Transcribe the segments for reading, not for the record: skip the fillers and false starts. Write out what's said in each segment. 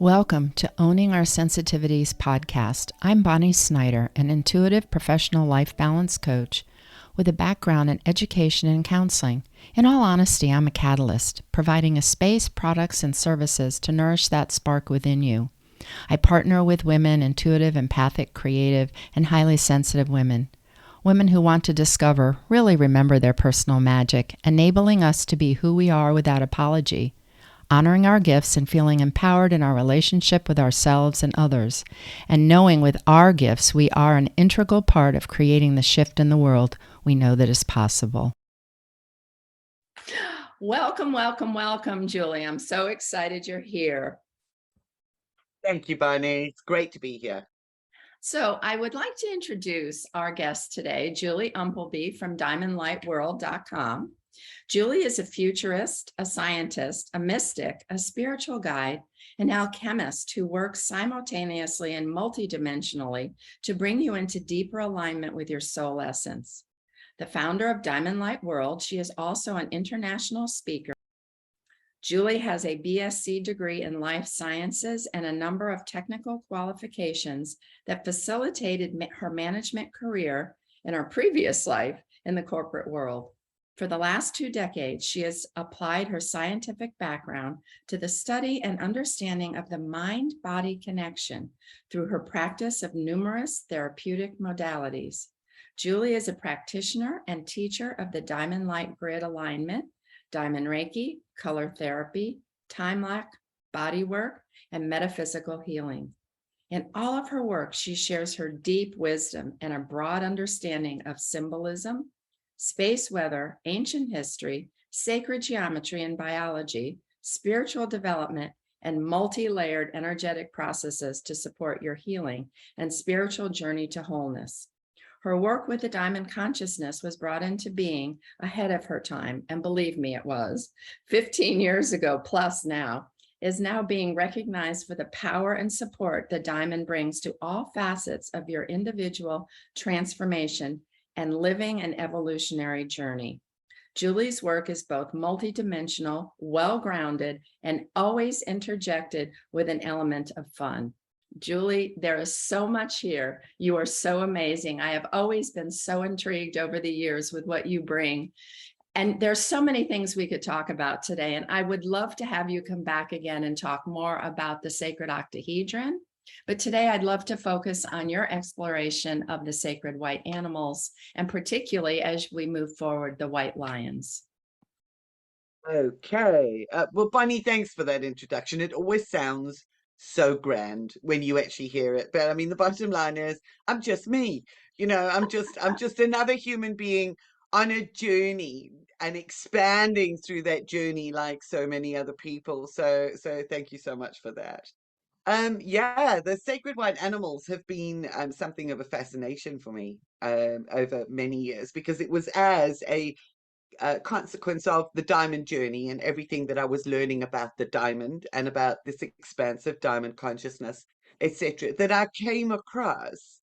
Welcome to Owning Our Sensitivities podcast. I'm Bonnie Snyder, an intuitive professional life balance coach with a background in education and counseling. In all honesty, I'm a catalyst, providing a space, products, and services to nourish that spark within you. I partner with women, intuitive, empathic, creative, and highly sensitive women. Women who want to discover, really remember their personal magic, enabling us to be who we are without apology, honoring our gifts and feeling empowered in our relationship with ourselves and others, and knowing with our gifts we are an integral part of creating the shift in the world we know that is possible. Welcome, welcome, welcome, Julie. I'm so excited you're here. Thank you, Bonnie. It's great to be here. So I would like to introduce our guest today, Julie Umpleby from DiamondLightWorld.com. Julie is a futurist, a scientist, a mystic, a spiritual guide, an alchemist who works simultaneously and multidimensionally to bring you into deeper alignment with your soul essence. The founder of Diamond Light World, she is also an international speaker. Julie has a BSc degree in life sciences and a number of technical qualifications that facilitated her management career in her previous life in the corporate world. For the last 2 decades, she has applied her scientific background to the study and understanding of the mind-body connection through her practice of numerous therapeutic modalities. Julie is a practitioner and teacher of the Diamond Light Grid Alignment, Diamond Reiki, color therapy, time lock, body work, and metaphysical healing. In all of her work, she shares her deep wisdom and a broad understanding of symbolism, space weather, ancient history, sacred geometry and biology, spiritual development, and multi-layered energetic processes to support your healing and spiritual journey to wholeness. Her work with the diamond consciousness was brought into being ahead of her time, and believe me, it was 15 years ago plus now, is now being recognized for the power and support the diamond brings to all facets of your individual transformation and living an evolutionary journey. Julie's work is both multidimensional, well-grounded, and always interjected with an element of fun. Julie, there is so much here. You are so amazing. I have always been so intrigued over the years with what you bring. And there's so many things we could talk about today. And I would love to have you come back again and talk more about the sacred octahedron. But today I'd love to focus on your exploration of the sacred white animals, and particularly as we move forward, the white lions. Okay. Well, Bonnie, thanks for that introduction. It always sounds so grand when you actually hear it. But I mean, the bottom line is, I'm just me. I'm just another human being on a journey and expanding through that journey like so many other people. So thank you so much for that. Yeah, the sacred white animals have been something of a fascination for me over many years because it was as a consequence of the diamond journey and everything that I was learning about the diamond and about this expansive diamond consciousness, etc., that I came across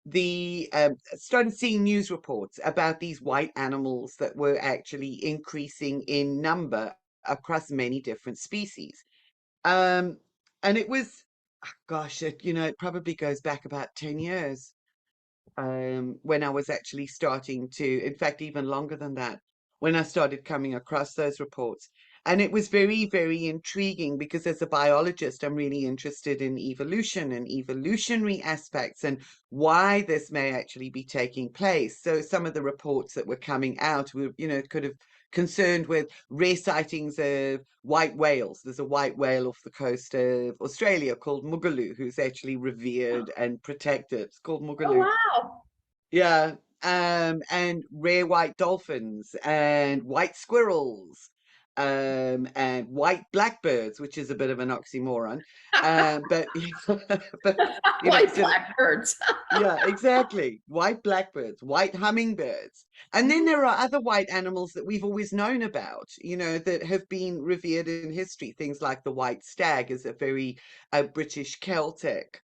the started seeing news reports about these white animals that were actually increasing in number across many different species. Um, and it was, gosh, it probably goes back about 10 years when I was actually starting to, in fact, even longer than that, when I started coming across those reports. And it was very, very intriguing because as a biologist, I'm really interested in evolution and evolutionary aspects and why this may actually be taking place. So some of the reports that were coming out were, could have concerned with rare sightings of white whales. There's a white whale off the coast of Australia called Mugaloo, who's actually revered and protected. It's called Oh, Mugaloo. wow. Yeah. And rare white dolphins and white squirrels, and white blackbirds, which is a bit of an oxymoron. But but White so blackbirds. yeah, exactly. White blackbirds, white hummingbirds. And then there are other white animals that we've always known about, that have been revered in history. Things like the white stag is a very British Celtic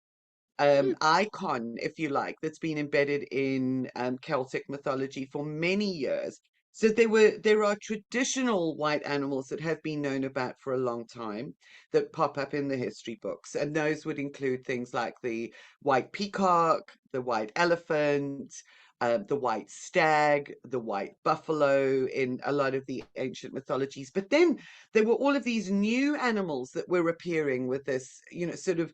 icon, if you like, that's been embedded in Celtic mythology for many years. So there are traditional white animals that have been known about for a long time that pop up in the history books, and those would include things like the white peacock, the white elephant, the white stag, the white buffalo in a lot of the ancient mythologies. But then there were all of these new animals that were appearing with this, sort of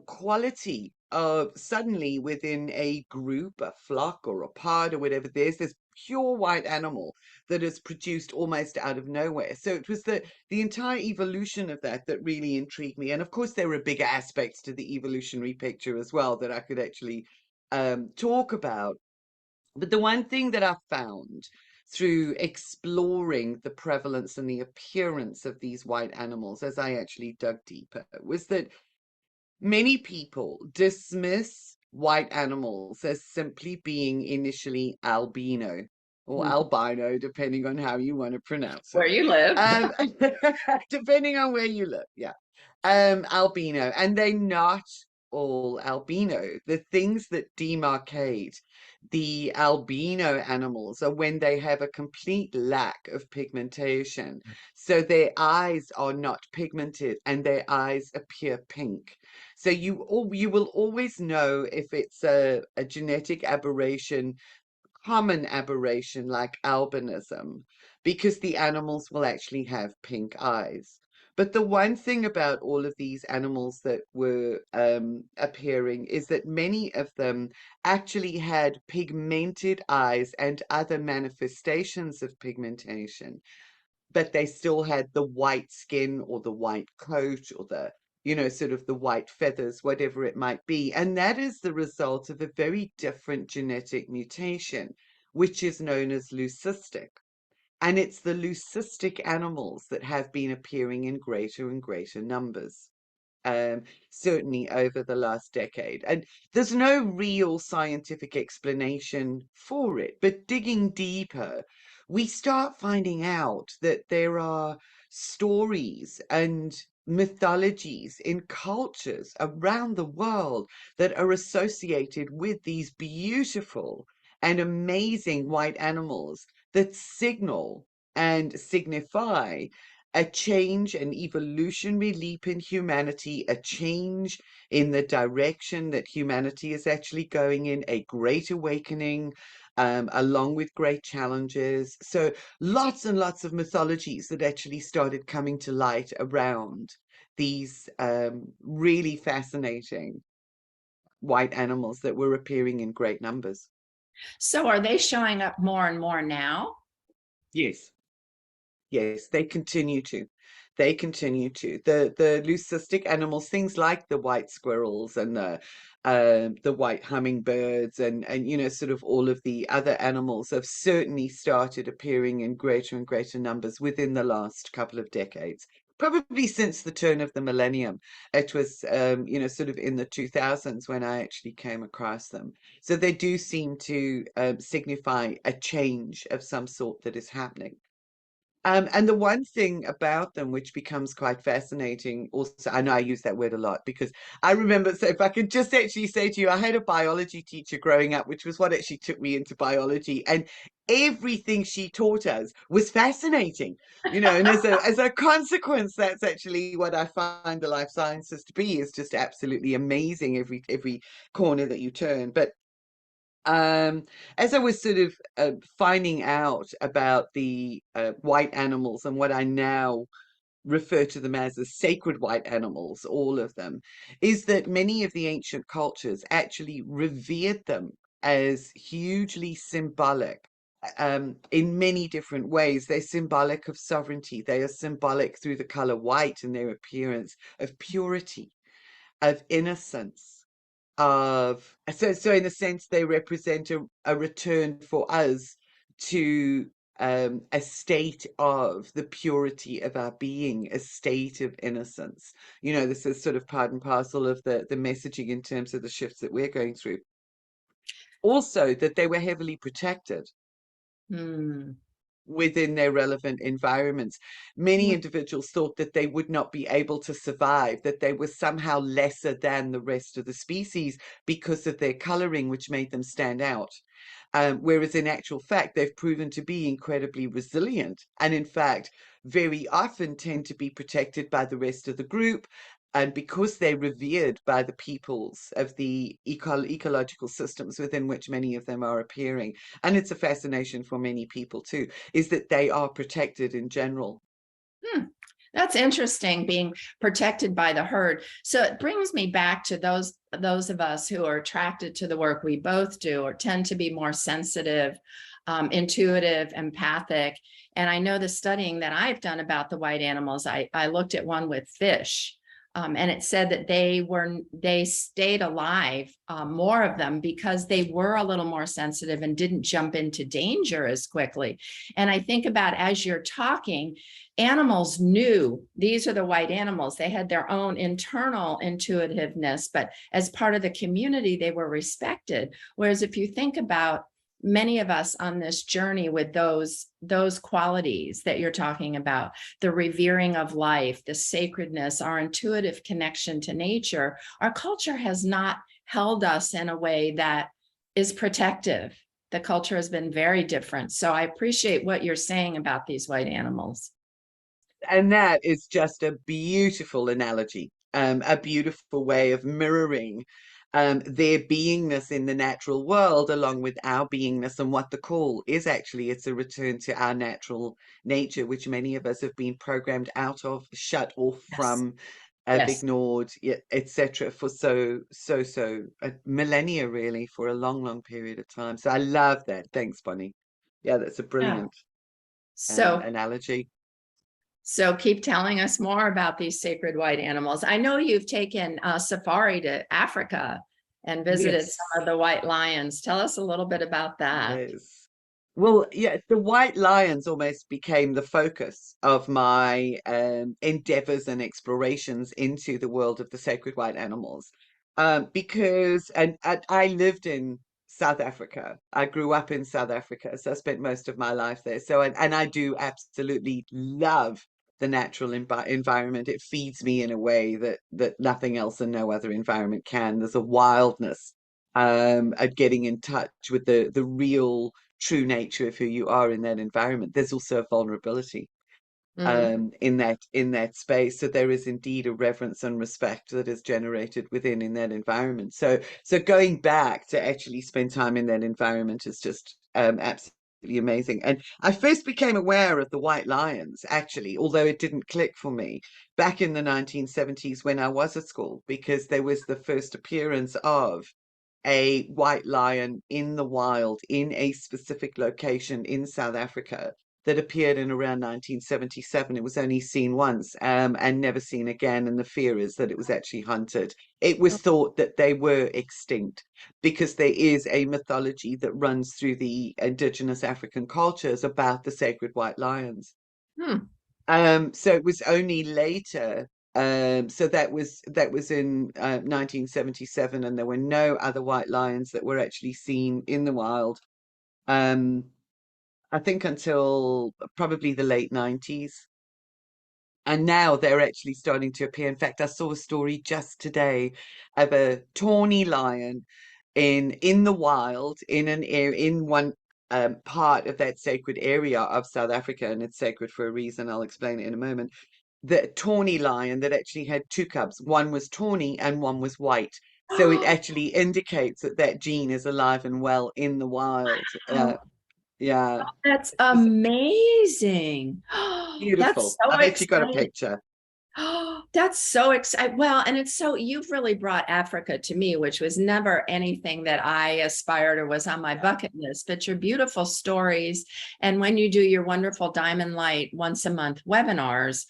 quality of suddenly within a group, a flock, or a pod, or whatever, there's this pure white animal that is produced almost out of nowhere. So it was the entire evolution of that that really intrigued me. And of course, there were bigger aspects to the evolutionary picture as well that I could actually talk about. But the one thing that I found through exploring the prevalence and the appearance of these white animals as I actually dug deeper was that many people dismiss white animals as simply being initially albino or Mhm. albino, depending on how you want to pronounce it. Where you live. Um, depending on where you live, yeah. Albino, and they're not all albino. The things that demarcate the albino animals are when they have a complete lack of pigmentation. So their eyes are not pigmented and their eyes appear pink. So you will always know if it's a genetic aberration, common aberration like albinism, because the animals will actually have pink eyes. But the one thing about all of these animals that were appearing is that many of them actually had pigmented eyes and other manifestations of pigmentation, but they still had the white skin or the white coat or sort of the white feathers, whatever it might be. And that is the result of a very different genetic mutation, which is known as leucistic. And it's the leucistic animals that have been appearing in greater and greater numbers, um, certainly over the last decade. And there's no real scientific explanation for it, but digging deeper, we start finding out that there are stories and mythologies in cultures around the world that are associated with these beautiful and amazing white animals that signal and signify a change, an evolutionary leap in humanity, a change in the direction that humanity is actually going in, a great awakening, along with great challenges. So lots and lots of mythologies that actually started coming to light around these really fascinating white animals that were appearing in great numbers. So are they showing up more and more now? Yes. Yes, they continue to. They continue to. The leucistic animals, things like the white squirrels and the white hummingbirds and sort of all of the other animals have certainly started appearing in greater and greater numbers within the last couple of decades. Probably since the turn of the millennium. It was sort of in the 2000s when I actually came across them. So they do seem to signify a change of some sort that is happening. And the one thing about them which becomes quite fascinating, also, I know I use that word a lot because I remember, so if I could just actually say to you, I had a biology teacher growing up, which was what actually took me into biology, and everything she taught us was fascinating, and as a consequence, that's actually what I find the life sciences to be, is just absolutely amazing every corner that you turn. But as I was sort of finding out about the white animals and what I now refer to them as the sacred white animals, all of them, is that many of the ancient cultures actually revered them as hugely symbolic. In many different ways, they're symbolic of sovereignty. They are symbolic through the color white and their appearance of purity, of innocence, of so in a sense they represent a return for us to a state of the purity of our being, a state of innocence. This is sort of part and parcel of the messaging in terms of the shifts that we're going through. Also, that they were heavily protected Hmm. within their relevant environments. Many individuals thought that they would not be able to survive, that they were somehow lesser than the rest of the species because of their coloring, which made them stand out. whereas in actual fact, they've proven to be incredibly resilient, and in fact, very often tend to be protected by the rest of the group. And because they're revered by the peoples of the ecological systems within which many of them are appearing, and it's a fascination for many people too, is that they are protected in general. Hmm. That's interesting, being protected by the herd. So it brings me back to those of us who are attracted to the work we both do, or tend to be more sensitive, intuitive, empathic. And I know the studying that I've done about the white animals, I looked at one with fish. And it said that they stayed alive, more of them, because they were a little more sensitive and didn't jump into danger as quickly. And I think about, as you're talking, animals knew these are the white animals. They had their own internal intuitiveness, but as part of the community, they were respected. Whereas if you think about many of us on this journey with those qualities that you're talking about, the revering of life, the sacredness, our intuitive connection to nature, our culture has not held us in a way that is protective. The culture has been very different. So I appreciate what you're saying about these white animals. And that is just a beautiful analogy, a beautiful way of mirroring their beingness in the natural world along with our beingness. And what the call is actually, it's a return to our natural nature, which many of us have been programmed out of, shut off Yes. from, have Yes. ignored, etc., for so a millennia, really, for a long period of time. So I love that. Thanks, Bonnie. Yeah, that's a Yeah. brilliant So analogy. So keep telling us more about these sacred white animals. I know you've taken a safari to Africa and visited Yes. some of the white lions. Tell us a little bit about that. Yes. Well, yeah, the white lions almost became the focus of my endeavors and explorations into the world of the sacred white animals. Because I lived in South Africa. I grew up in South Africa, so I spent most of my life there. So, and I do absolutely love the natural environment. It feeds me in a way that nothing else and no other environment can. There's a wildness at getting in touch with the real true nature of who you are in that environment. There's also a vulnerability Mm. in that space. So there is indeed a reverence and respect that is generated within in that environment. So going back to actually spend time in that environment is just absolutely amazing. And I first became aware of the white lions, actually, although it didn't click for me, back in the 1970s when I was at school, because there was the first appearance of a white lion in the wild in a specific location in South Africa that appeared in around 1977. It was only seen once, and never seen again. And the fear is that it was actually hunted. It was thought that they were extinct because there is a mythology that runs through the indigenous African cultures about the sacred white lions. Hmm. So it was only later. So that was in 1977, and there were no other white lions that were actually seen in the wild. Um, I think until probably the late 90s. And now they're actually starting to appear. In fact, I saw a story just today of a tawny lion in the wild in an area in one part of that sacred area of South Africa, and it's sacred for a reason. I'll explain it in a moment. The tawny lion that actually had two cubs. One was tawny and one was white. So it actually indicates that that gene is alive and well in the wild. Wow, Yeah, that's it's amazing. That's beautiful. so I've actually got a exciting. picture. Oh, that's so exciting. Well, and it's so, you've really brought Africa to me, which was never anything that I aspired or was on my bucket list, but your beautiful stories. And when you do your wonderful Diamond Light once a month webinars,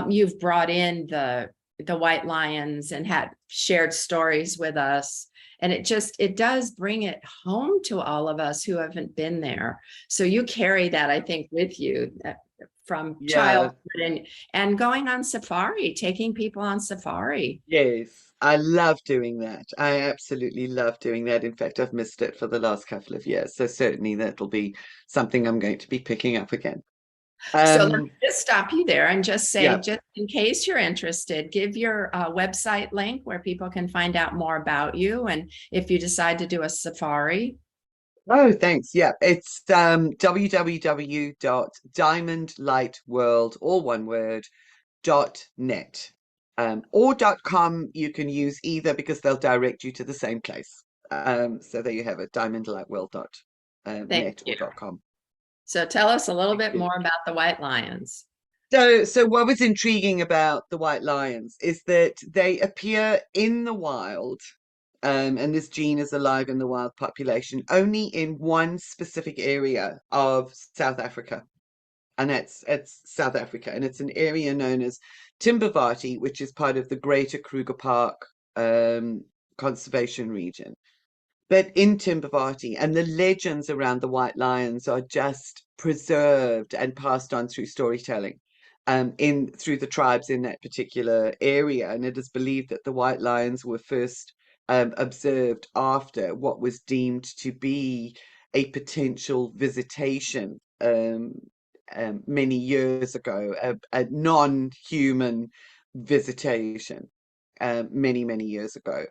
you've brought in the white lions and had shared stories with us. And it does bring it home to all of us who haven't been there. So you carry that, I think, with you, from Yeah, childhood and going on safari, taking people on safari. yes. I love doing that. I absolutely love doing that. In fact, I've missed it for the last couple of years. So certainly that'll be something I'm going to be picking up again. So let me Um, just stop you there and just say, yeah. just in case you're interested, give your website link where people can find out more about you and if you decide to do a safari. Oh, thanks. Yeah, it's www.diamondlightworld, all one word, .net. Or .com, you can use either because they'll direct you to the same place. So there you have it, diamondlightworld dot Thank net or you. .com. So tell us a little Thank bit you. more about the white lions. So what was intriguing about the white lions is that they appear in the wild, and this gene is alive in the wild population only in one specific area of South Africa, and it's South Africa, and it's an area known as Timbavati, which is part of the Greater Kruger Park um, conservation region. But in Timbavati, and the legends around the white lions are just preserved and passed on through storytelling, in through the tribes in that particular area. And it is believed that the white lions were first observed after what was deemed to be a potential visitation, many years ago, a non-human visitation, many years ago.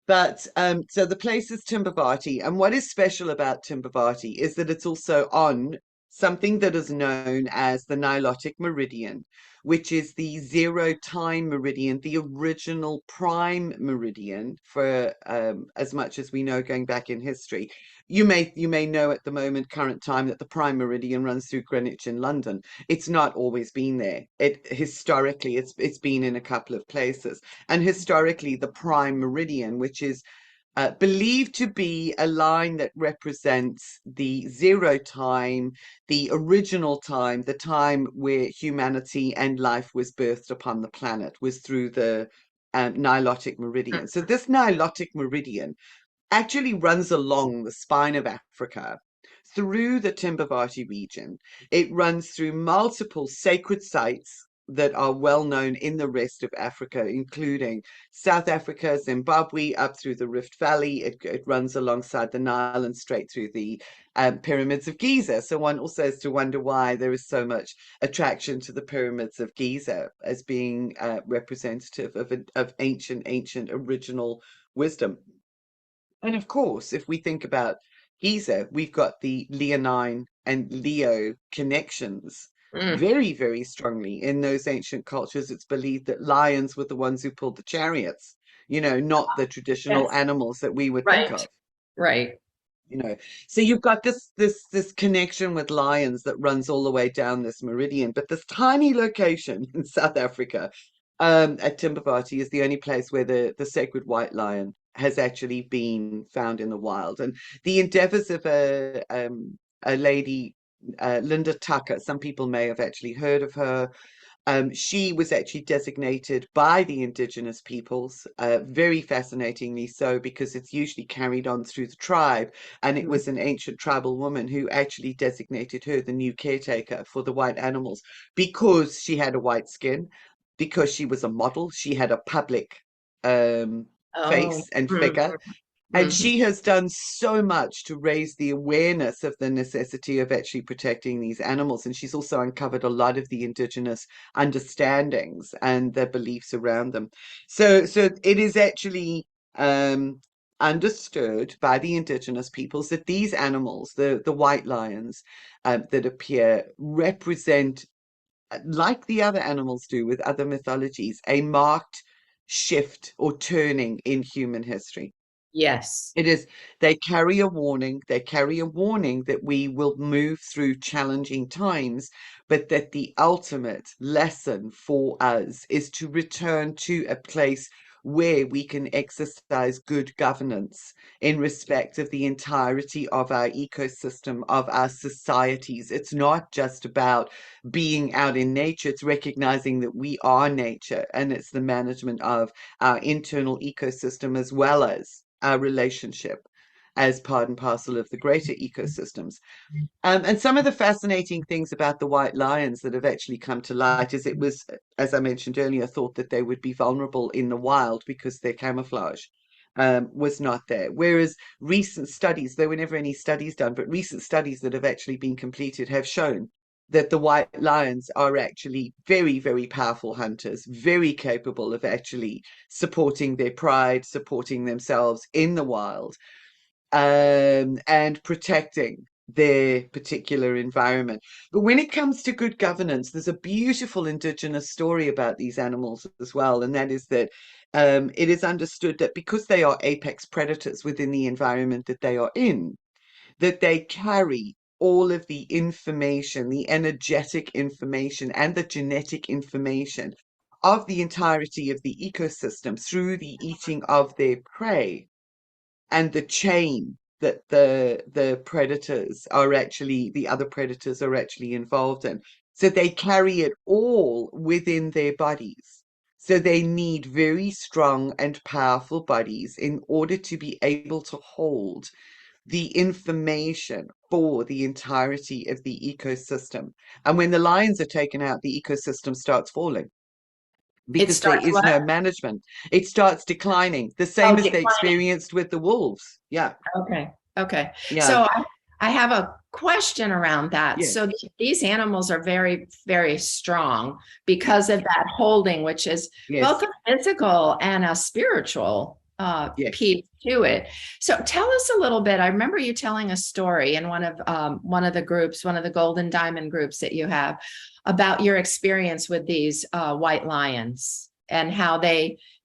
But so the place is Timbavati, and what is special about Timbavati is that it's also on something that is known as the Nilotic Meridian, which is the zero time meridian, the original prime meridian for as much as we know going back in history. You may know at the moment, current time, that the prime meridian runs through Greenwich in London. It's not always been there. It historically it's been in a couple of places. And historically, the prime meridian, which is believed to be a line that represents the zero time, the original time, the time where humanity and life was birthed upon the planet, was through the Nilotic meridian. So this Nilotic meridian actually runs along the spine of Africa through the Timbavati region. It runs through multiple sacred sites that are well known in the rest of Africa, including South Africa, Zimbabwe, up through the Rift Valley. It runs alongside the Nile and straight through the pyramids of Giza. So one also has to wonder why there is so much attraction to the pyramids of Giza as being representative of ancient original wisdom. And of course, if we think about Giza, we've got the Leonine and Leo connections Mm. very strongly in those ancient cultures. It's believed that lions were the ones who pulled the chariots, not the traditional Yes. animals that we would think Right. of Right. you know so you've got this connection with lions that runs all the way down this meridian, but this tiny location in South Africa, at Timbavati, is the only place where the sacred white lion has actually been found in the wild. And the endeavors of a lady, Linda Tucker, some people may have actually heard of her. She was actually designated by the indigenous peoples, very fascinatingly so, because it's usually carried on through the tribe. And it Mm. was an ancient tribal woman who actually designated her the new caretaker for the white animals because she had a white skin, because she was a model, she had a public Oh. face and figure, Mhm. and Mhm. she has done so much to raise the awareness of the necessity of actually protecting these animals. And she's also uncovered a lot of the indigenous understandings and their beliefs around them. So it is actually understood by the indigenous peoples that these animals, the white lions that appear, represent, like the other animals do with other mythologies, a marked shift or turning in human history. Yes. It is, they carry a warning that we will move through challenging times, but that the ultimate lesson for us is to return to a place where we can exercise good governance in respect of the entirety of our ecosystem, of our societies. It's not just about being out in nature, it's recognizing that we are nature, and it's the management of our internal ecosystem as well as our relationship as part and parcel of the greater ecosystems. And some of the fascinating things about the white lions that have actually come to light is it was, as I mentioned earlier, thought that they would be vulnerable in the wild because their camouflage was not there. Whereas recent studies, there were never any studies done, but recent studies that have actually been completed have shown that the white lions are actually very powerful hunters, very capable of actually supporting their pride, supporting themselves in the wild. and protecting their particular environment. But when it comes to good governance, there's a beautiful indigenous story about these animals as well, and that is that it is understood that because they are apex predators within the environment that they are in, that they carry all of the information, the energetic information, and the genetic information of the entirety of the ecosystem through the eating of their prey and the chain that the predators are actually the other predators are actually involved in. So they carry it all within their bodies. So they need very strong and powerful bodies in order to be able to hold the information for the entirety of the ecosystem. And when the lions are taken out, the ecosystem starts falling It because there starts is what? no management. It starts declining, the Oh, same as they declining. experienced with the wolves. Yeah, Okay. Okay. yeah, So I have a question around that. So yes, these animals are very, very strong because of that holding, which is both yes, a physical and a spiritual yes. piece to it. So tell us a little bit. I remember you telling a story in one of the groups, one of the Golden Diamond groups that you have, about your experience with these white lions and how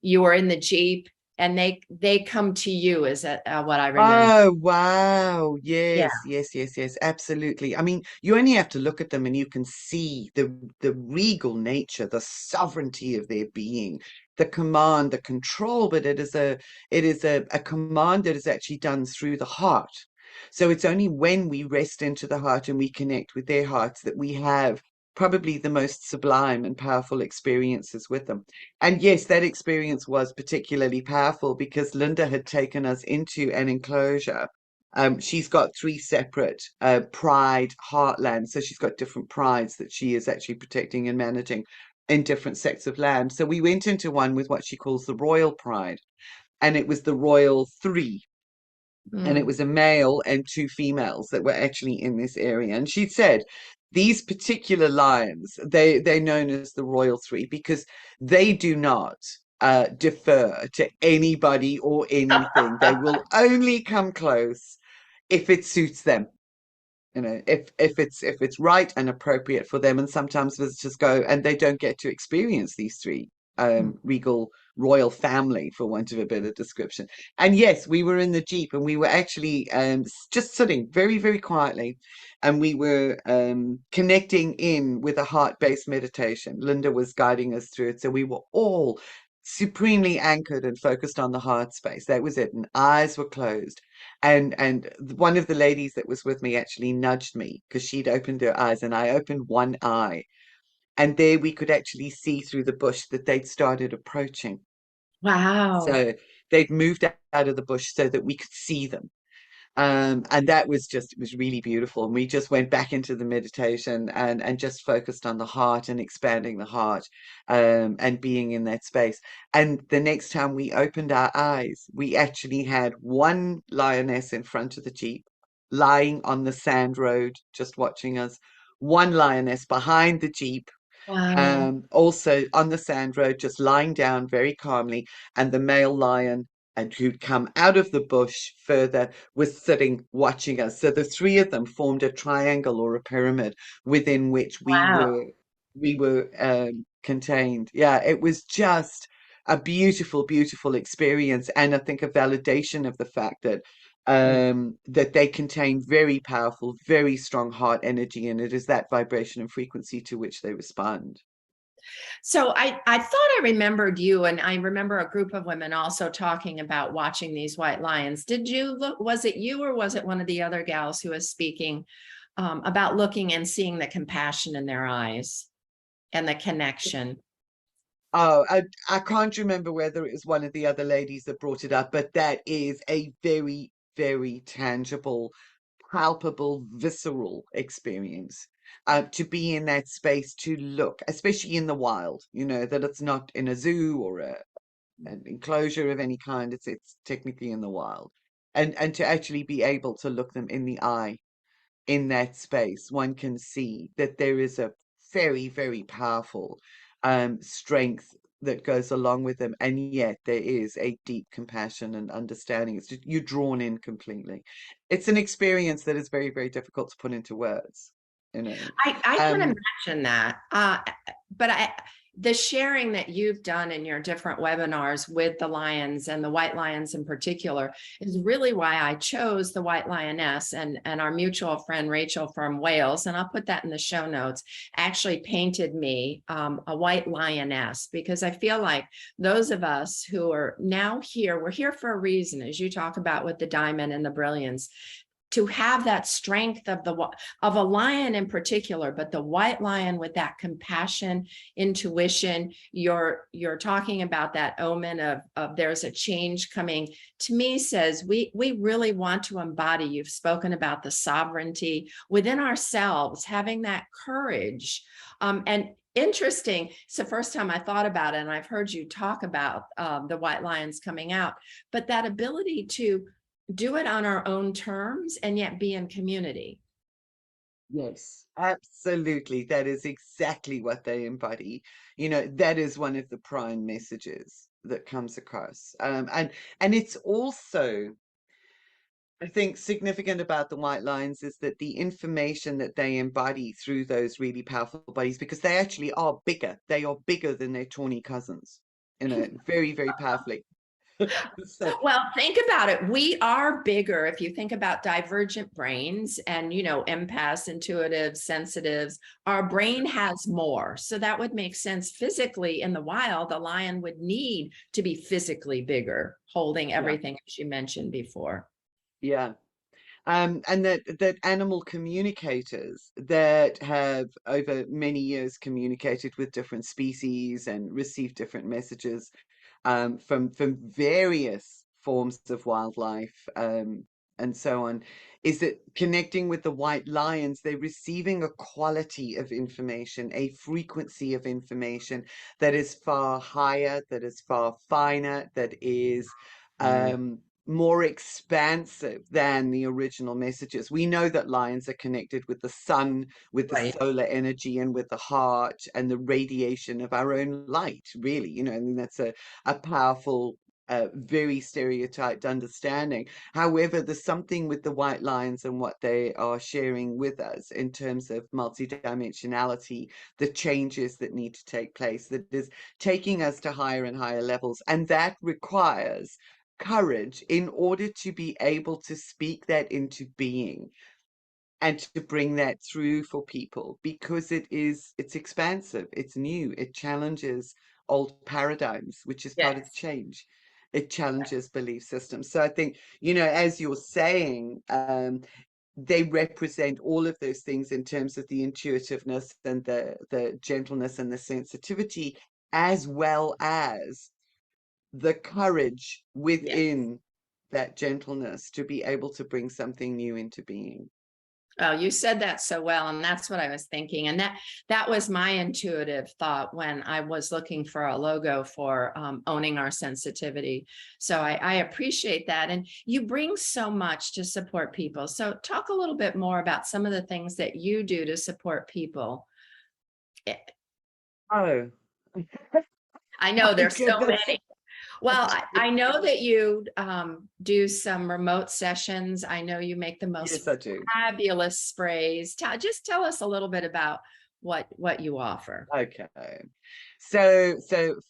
you were in the Jeep and they come to you. Is that what I remember? Oh, wow. Yeah. Yes, yes, yes, yes, absolutely. I mean, you only have to look at them and you can see the regal nature, the sovereignty of their being, the command, the control, but it is a command that is actually done through the heart. So it's only when we rest into the heart and we connect with their hearts that we have probably the most sublime and powerful experiences with them. And yes, that experience was particularly powerful because Linda had taken us into an enclosure. She's got three separate pride heartlands. So she's got different prides that she is actually protecting and managing in different sects of land. So we went into one with what she calls the royal pride, and it was the royal three, and it Mm. was a male and two females that were actually in this area. And she said these particular lions, they're known as the royal three because they do not defer to anybody or anything. They will only come close if it suits them, if it's right and appropriate for them. And sometimes visitors go and they don't get to experience these three regal royal family, for want of a better description. And yes, we were in the Jeep and we were actually just sitting very, very quietly, and we were connecting in with a heart-based meditation. Linda was guiding us through it, so we were all supremely anchored and focused on the heart space. That was it, and eyes were closed. And one of the ladies that was with me actually nudged me because she'd opened her eyes, and I opened one eye, and there we could actually see through the bush that they'd started approaching. Wow. So they'd moved out of the bush so that we could see them. And that was just, it was really beautiful. And we just went back into the meditation and just focused on the heart and expanding the heart, and being in that space. And the next time we opened our eyes, we actually had one lioness in front of the Jeep, lying on the sand road, just watching us. One lioness behind the Jeep, Wow. also on the sand road, just lying down very calmly, and the male lion, and who'd come out of the bush further, was sitting watching us. So the three of them formed a triangle or a pyramid within which we Wow. were we were contained. Yeah, it was just a beautiful, beautiful experience, and I think a validation of the fact that that they contain very powerful, very strong heart energy, and it is that vibration and frequency to which they respond. So I thought I remembered you, and I remember a group of women also talking about watching these white lions. Did you look, was it you or was it one of the other gals who was speaking about looking and seeing the compassion in their eyes and the connection? Oh, I can't remember whether it was one of the other ladies that brought it up, but that is a very, very tangible, palpable, visceral experience. To be in that space, to look, especially in the wild, that it's not in a zoo or an enclosure of any kind. It's technically in the wild, and to actually be able to look them in the eye in that space, one can see that there is a very, very powerful strength that goes along with them, and yet there is a deep compassion and understanding. It's just you're drawn in completely. It's an experience that is very, very difficult to put into words, you know. I can Um, imagine that. But the sharing that you've done in your different webinars with the lions and the white lions in particular is really why I chose the white lioness, and our mutual friend Rachel from Wales, and I'll put that in the show notes, actually painted me a white lioness, because I feel like those of us who are now here, we're here for a reason, as you talk about with the diamond and the brilliance, to have that strength of a lion in particular, but the white lion with that compassion, intuition. You're talking about that omen of there's a change coming, to me says we really want to embody. You've spoken about the sovereignty within ourselves, having that courage. And interesting, it's the first time I thought about it, and I've heard you talk about the white lions coming out, but that ability to do it on our own terms and yet be in community. yes, absolutely. That is exactly what they embody. You know, that is one of the prime messages that comes across. And it's also, I think, significant about the white lines is that the information that they embody through those really powerful bodies, because they actually are bigger. They are bigger than their tawny cousins, you know, very, very powerfully. So, Well, think about it. We are bigger if you think about divergent brains and, empaths, intuitives, sensitives. Our brain has more. So that would make sense physically in the wild. The lion would need to be physically bigger, holding yeah, everything, as you mentioned before. yeah. And that animal communicators that have over many years communicated with different species and received different messages from various forms of wildlife and so on, is that connecting with the white lions, they're receiving a quality of information, a frequency of information that is far higher, that is far finer, that is Mm. more expansive than the original messages. We know that lions are connected with the sun, with the Right. solar energy, and with the heart and the radiation of our own light, really. You know, I mean, that's a powerful, very stereotyped understanding. However, there's something with the white lions and what they are sharing with us in terms of multidimensionality, the changes that need to take place, that is taking us to higher and higher levels. And that requires courage in order to be able to speak that into being and to bring that through for people, because it's expansive, it's new, it challenges old paradigms, which is part of the Yes. change. It challenges belief systems. So I think, you know, as you're saying, they represent all of those things in terms of the intuitiveness and the gentleness and the sensitivity, as well as the courage Yes. within that gentleness to be able to bring something new into being. Oh, you said that so well, and that's what I was thinking. And that was my intuitive thought when I was looking for a logo for owning our sensitivity. So I appreciate that. And you bring so much to support people. So talk a little bit more about some of the things that you do to support people. Eh, Oh, I know my there's so goodness. many. Well, I know that you do some remote sessions. I know you make the Yes, most I do. fabulous sprays. Just tell us a little bit about what you offer. Okay. So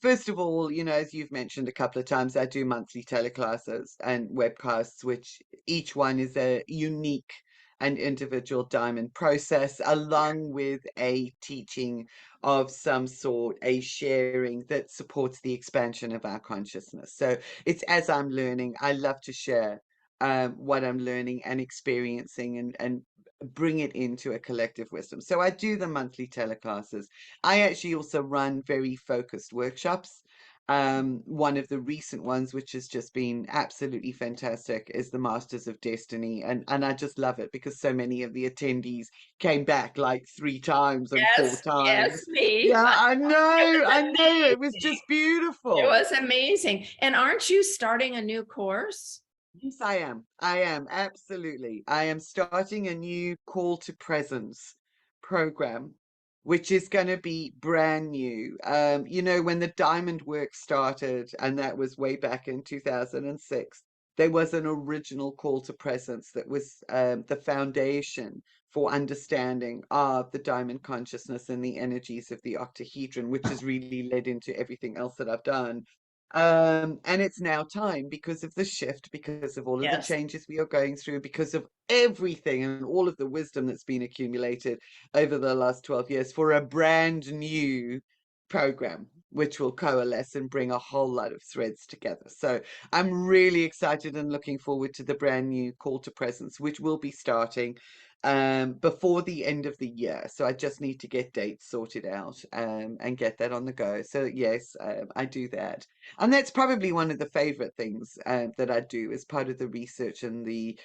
first of all, you know, as you've mentioned a couple of times, I do monthly teleclasses and webcasts, which each one is a unique and individual diamond process, along with a teaching of some sort, a sharing that supports the expansion of our consciousness. So it's as I'm learning, I love to share what I'm learning and experiencing and bring it into a collective wisdom. So I do the monthly teleclasses. I actually also run very focused workshops. One of the recent ones, which has just been absolutely fantastic, is the Masters of Destiny. And I just love it because so many of the attendees came back like 3 times and four Yes, yes, times. me. Yeah, It I was know. It was amazing. just It beautiful. was amazing. And aren't you starting a new course? Yes, I am. I am, absolutely. I am starting a new call to presence program which is going to be brand new. You know, when the diamond work started, and that was way back in 2006, there was an original call to presence that was the foundation for understanding of the diamond consciousness and the energies of the octahedron, which has really led into everything else that I've done. And it's now time, because of the shift, because of all of the Yes. changes we are going through, because of everything and all of the wisdom that's been accumulated over the last 12 years, for a brand new program which will coalesce and bring a whole lot of threads together. So I'm really excited and looking forward to the brand new call to presence, which will be starting before the end of the year. So I just need to get dates sorted out and get that on the go. So yes, I do that. And that's probably one of the favorite things that I do as part of the research and the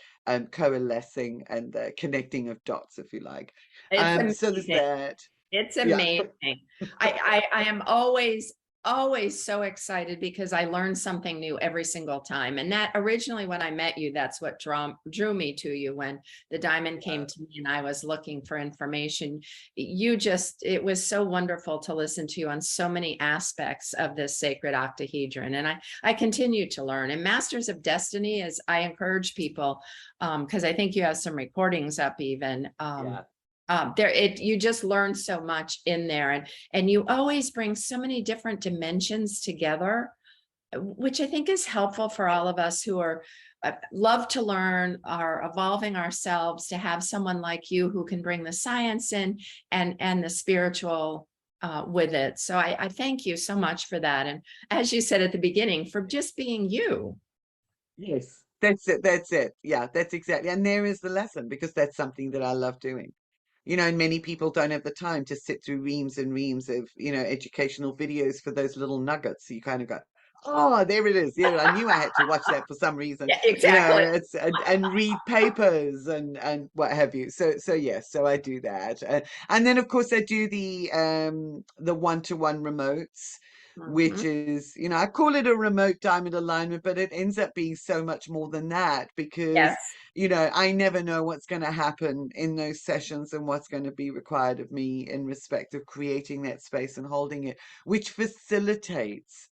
coalescing and the connecting of dots, if you like. It's So there's amazing. that. It's Yeah. amazing. I am always so excited because I learn something new every single time. And that originally, when I met you, that's what drew me to you. When the diamond came to me and I was looking for information, it was so wonderful to listen to you on so many aspects of this sacred octahedron. And I continue to learn. And Masters of Destiny, as I encourage people, because I think you have some recordings up even. Yeah. You just learn so much in there, and you always bring so many different dimensions together, which I think is helpful for all of us who are love to learn, are evolving ourselves, to have someone like you who can bring the science in and the spiritual with it. So I thank you so much for that, and as you said at the beginning, for just being you. Yes. That's it. That's it. Yeah, that's exactly. And there is the lesson, because that's something that I love doing. You know, and many people don't have the time to sit through reams and reams of, educational videos for those little nuggets. So you kind of go, oh, there it is. Yeah, I knew I had to watch that for some reason. Yeah, exactly. It's and read papers and what have you. So yes, so I do that. And then of course I do the one-to-one remotes, which Mhm. is, I call it a remote diamond alignment, but it ends up being so much more than that, because Yes. I never know what's going to happen in those sessions and what's going to be required of me in respect of creating that space and holding it, which facilitates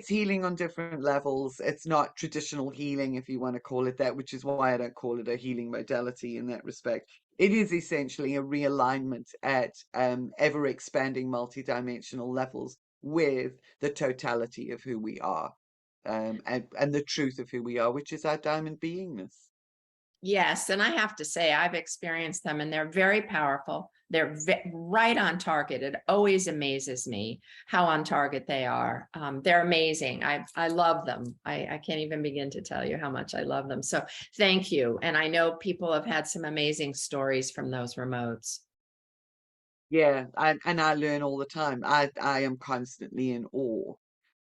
healing on different levels. It's not traditional healing, if you want to call it that, which is why I don't call it a healing modality in that respect. It is essentially a realignment at ever expanding multidimensional levels with the totality of who we are, and the truth of who we are, which is our diamond beingness. Yes, and I have to say I've experienced them and they're very powerful. They're right on target. It always amazes me how on target they are. They're amazing. I love them. I can't even begin to tell you how much I love them. So thank you. And I know people have had some amazing stories from those remotes. Yeah, and I learn all the time. I am constantly in awe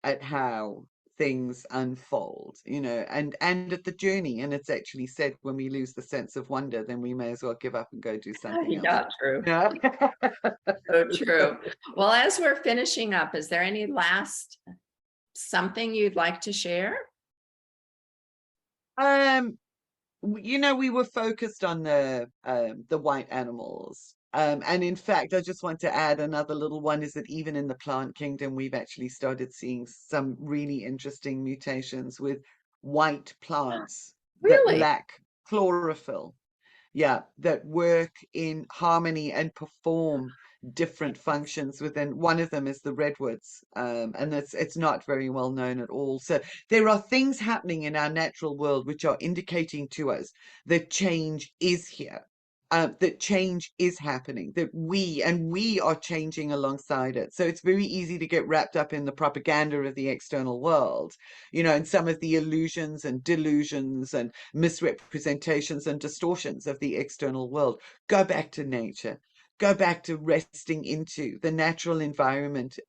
at how things unfold, and at the journey. And it's actually said, when we lose the sense of wonder, then we may as well give up and go do something else. Yeah, true. Yeah. So true. Well, as we're finishing up, is there any last something you'd like to share? Um, we were focused on the white animals. And in fact, I just want to add another little one, is that even in the plant kingdom, we've actually started seeing some really interesting mutations with white plants that Really? lack chlorophyll. Yeah, that work in harmony and perform different functions within. One of them is the redwoods, and it's not very well known at all. So there are things happening in our natural world which are indicating to us that change is here, that change is happening, that we are changing alongside it. So it's very easy to get wrapped up in the propaganda of the external world, and some of the illusions and delusions and misrepresentations and distortions of the external world. Go back to nature. Go back to resting into the natural environment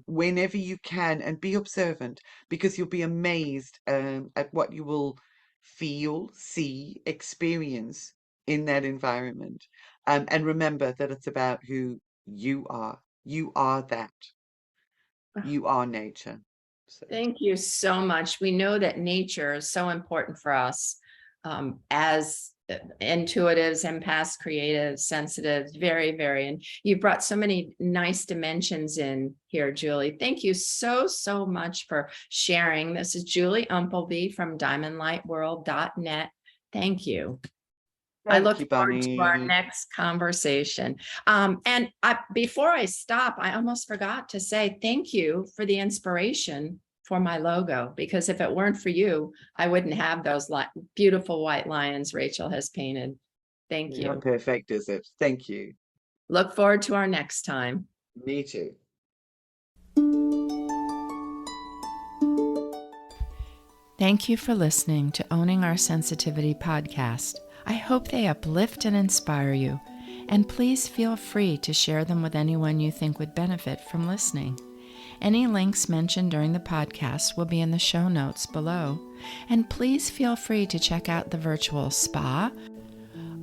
whenever you can, and be observant, because you'll be amazed at what you will feel, see, experience in that environment. And remember that it's about who you are. You are that. You are nature. So. Thank you so much. We know that nature is so important for us as intuitives, empaths, creatives, sensitives, very, very, and you brought so many nice dimensions in here, Julie. Thank you so, so much for sharing. This is Julie Umpleby from diamondlightworld.net. Thank you. I Thank look you, forward to our Bunny. next conversation. Before I stop, I almost forgot to say thank you for the inspiration for my logo, because if it weren't for you, I wouldn't have those beautiful white lions Rachel has painted. Thank How you. perfect is it? Thank you. Look forward to our next time. Me too. Thank you for listening to Owning Our Sensitivity podcast. I hope they uplift and inspire you, and please feel free to share them with anyone you think would benefit from listening. Any links mentioned during the podcast will be in the show notes below, and please feel free to check out the virtual spa,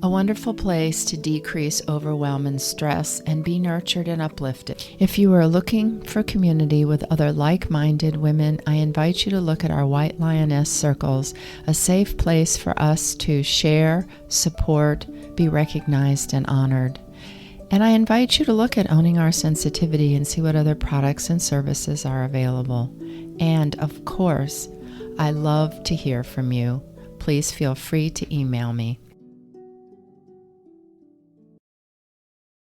a wonderful place to decrease overwhelm and stress and be nurtured and uplifted. If you are looking for community with other like-minded women, I invite you to look at our White Lioness Circles, a safe place for us to share, support, be recognized, and honored. And I invite you to look at Owning Our Sensitivity and see what other products and services are available. And of course, I love to hear from you. Please feel free to email me.